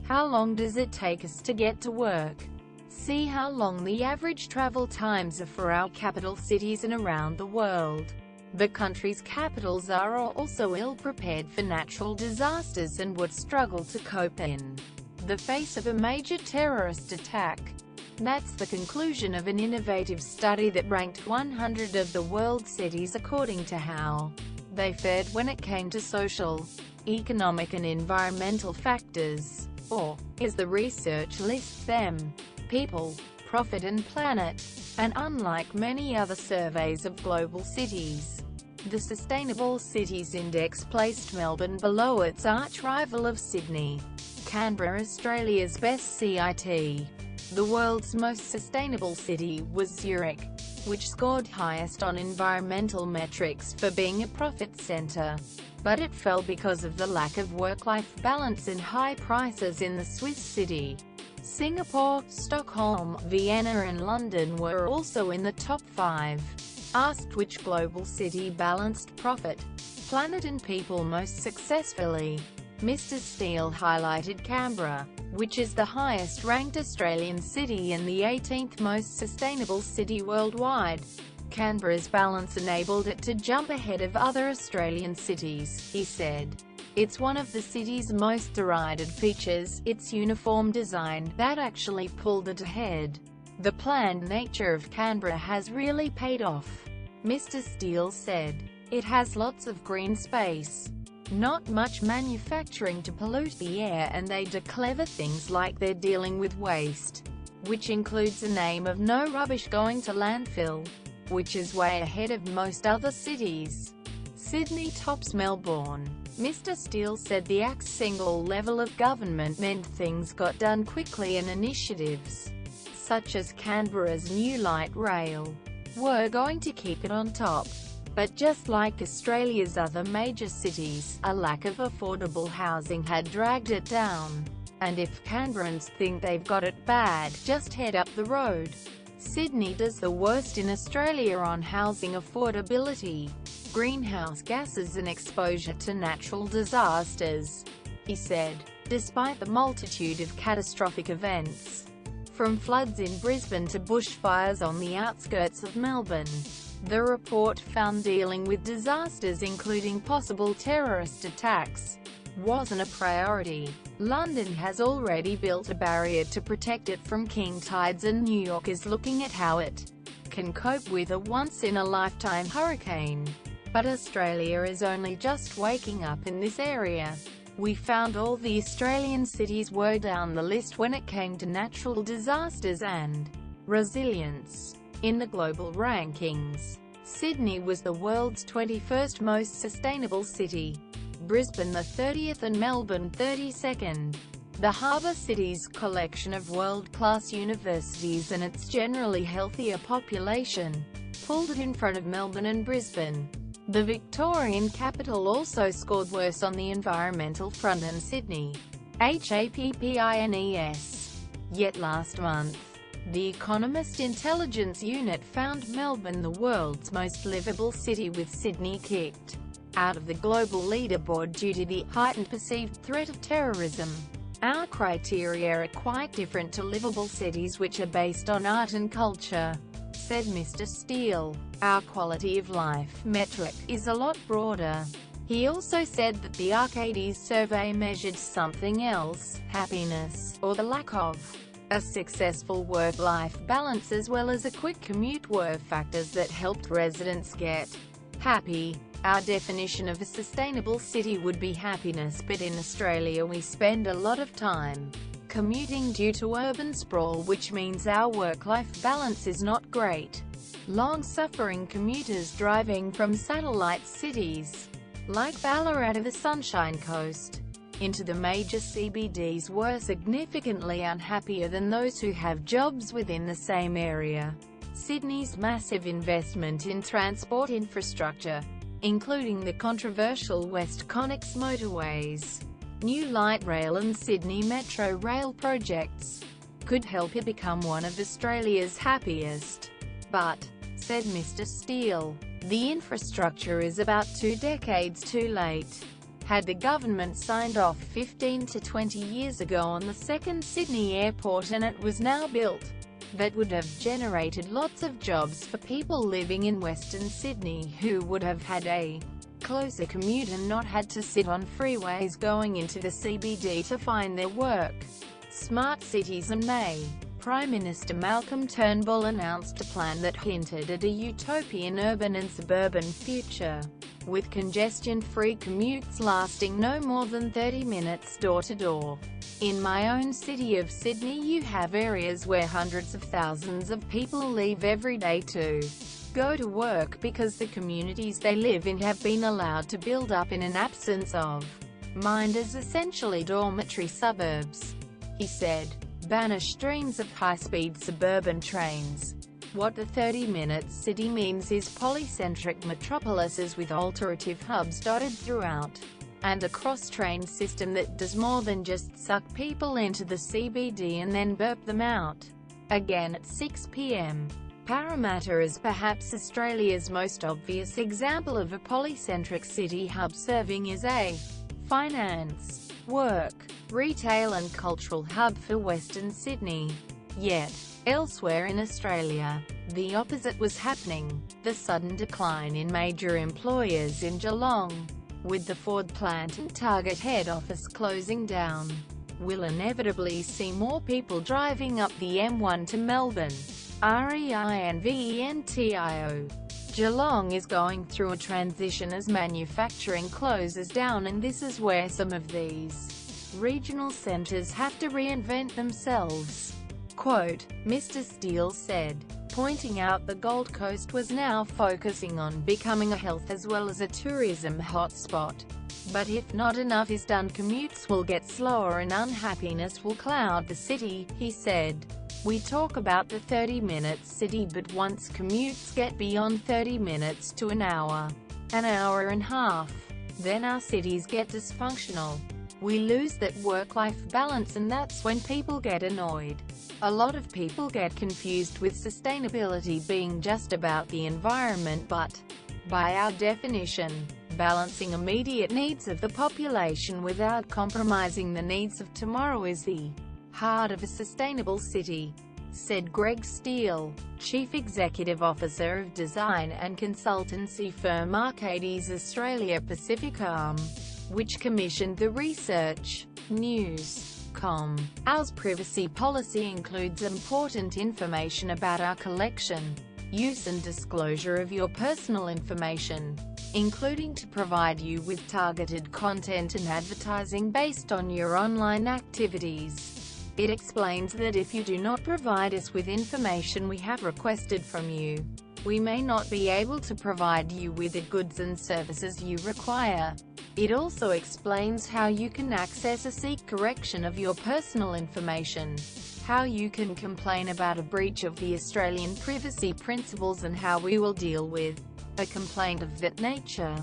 How long does it take us to get to work? See how long the average travel times are for our capital cities and around the world. The country's capitals are also ill-prepared for natural disasters and would struggle to cope in the face of a major terrorist attack. That's the conclusion of an innovative study that ranked 100 of the world's cities according to how they fared when it came to social, economic and environmental factors, or, as the research lists them, people, profit and planet. And unlike many other surveys of global cities, the Sustainable Cities Index placed Melbourne below its arch-rival of Sydney. Canberra, Australia's best CITye. The world's most sustainable city was Zurich, which scored highest on environmental metrics for being a profit centre. But it fell because of the lack of work-life balance and high prices in the Swiss city. Singapore, Stockholm, Vienna and London were also in the top 5. Asked which global city balanced profit, planet and people most successfully, Mr. Steele highlighted Canberra, which is the highest-ranked Australian city and the 18th most sustainable city worldwide. Canberra's balance enabled it to jump ahead of other Australian cities, he said. It's one of the city's most derided features, its uniform design, that actually pulled it ahead. The planned nature of Canberra has really paid off, Mr. Steele said. It has lots of green space, not much manufacturing to pollute the air, and they do clever things like they're dealing with waste, which includes a name of no rubbish going to landfill, which is way ahead of most other cities. Sydney tops Melbourne. Mr. Steele said the single level of government meant things got done quickly and initiatives, such as Canberra's new light rail, were going to keep it on top. But just like Australia's other major cities, a lack of affordable housing had dragged it down. And if Canberrans think they've got it bad, just head up the road. Sydney does the worst in Australia on housing affordability, greenhouse gases and exposure to natural disasters, he said. Despite the multitude of catastrophic events, from floods in Brisbane to bushfires on the outskirts of Melbourne, the report found dealing with disasters including possible terrorist attacks wasn't a priority. London has already built a barrier to protect it from king tides, and New York is looking at how it can cope with a once-in-a-lifetime hurricane. But Australia is only just waking up in this area. We found all the Australian cities were down the list when it came to natural disasters and resilience. In the global rankings, Sydney was the world's 21st most sustainable city, Brisbane the 30th and Melbourne 32nd. The harbour city's collection of world-class universities and its generally healthier population pulled it in front of Melbourne and Brisbane. The Victorian capital also scored worse on the environmental front than Sydney, HAPPINES. Yet last month, The Economist Intelligence Unit found Melbourne the world's most livable city, with Sydney kicked out of the global leaderboard due to the heightened perceived threat of terrorism. Our criteria are quite different to livable cities which are based on art and culture, said Mr. Steele. Our quality of life metric is a lot broader. He also said that the Arcades survey measured something else, happiness, or the lack of a successful work-life balance, as well as a quick commute, were factors that helped residents get happy. Our definition of a sustainable city would be happiness, but in Australia we spend a lot of time commuting due to urban sprawl, which means our work-life balance is not great. Long-suffering commuters driving from satellite cities, like Ballarat or the Sunshine Coast, into the major CBDs were significantly unhappier than those who have jobs within the same area. Sydney's massive investment in transport infrastructure, including the controversial West Connex motorways, new light rail and Sydney Metro rail projects, could help it become one of Australia's happiest. But, said Mr. Steele, the infrastructure is about 2 decades too late. had the government signed off 15 to 20 years ago on the second Sydney airport and it was now built, that would have generated lots of jobs for people living in Western Sydney who would have had a closer commute and not had to sit on freeways going into the CBD to find their work. Smart cities. In May, Prime Minister Malcolm Turnbull announced a plan that hinted at a utopian urban and suburban future, with congestion-free commutes lasting no more than 30 minutes door-to-door. In my own city of Sydney you have areas where hundreds of thousands of people leave every day to go to work because the communities they live in have been allowed to build up in an absence of mind as essentially dormitory suburbs, he said. Banish streams of high-speed suburban trains. What the 30-minute city means is polycentric metropolises with alternative hubs dotted throughout, and a cross-train system that does more than just suck people into the CBD and then burp them out again at 6 p.m. Parramatta is perhaps Australia's most obvious example of a polycentric city hub serving as a finance, work, retail and cultural hub for Western Sydney. Yet, elsewhere in Australia, the opposite was happening. The sudden decline in major employers in Geelong, with the Ford plant and Target head office closing down, will inevitably see more people driving up the M1 to Melbourne. REINVENTIO. Geelong is going through a transition as manufacturing closes down, and this is where some of these regional centres have to reinvent themselves. Quote, Mr. Steele said, pointing out the Gold Coast was now focusing on becoming a health as well as a tourism hotspot. But if not enough is done, commutes will get slower and unhappiness will cloud the city, he said. We talk about the 30-minute city, but once commutes get beyond 30 minutes to an hour and a half, then our cities get dysfunctional. We lose that work-life balance, and that's when people get annoyed. A lot of people get confused with sustainability being just about the environment, but, by our definition, balancing immediate needs of the population without compromising the needs of tomorrow is the heart of a sustainable city, said Greg Steele, Chief Executive Officer of design and consultancy firm Arcades Australia Pacific Arm, which commissioned the research. News.com. Our privacy policy includes important information about our collection, use and disclosure of your personal information, including to provide you with targeted content and advertising based on your online activities. It explains that if you do not provide us with information we have requested from you, we may not be able to provide you with the goods and services you require. It also explains how you can access or seek correction of your personal information, how you can complain about a breach of the Australian privacy principles, and how we will deal with a complaint of that nature.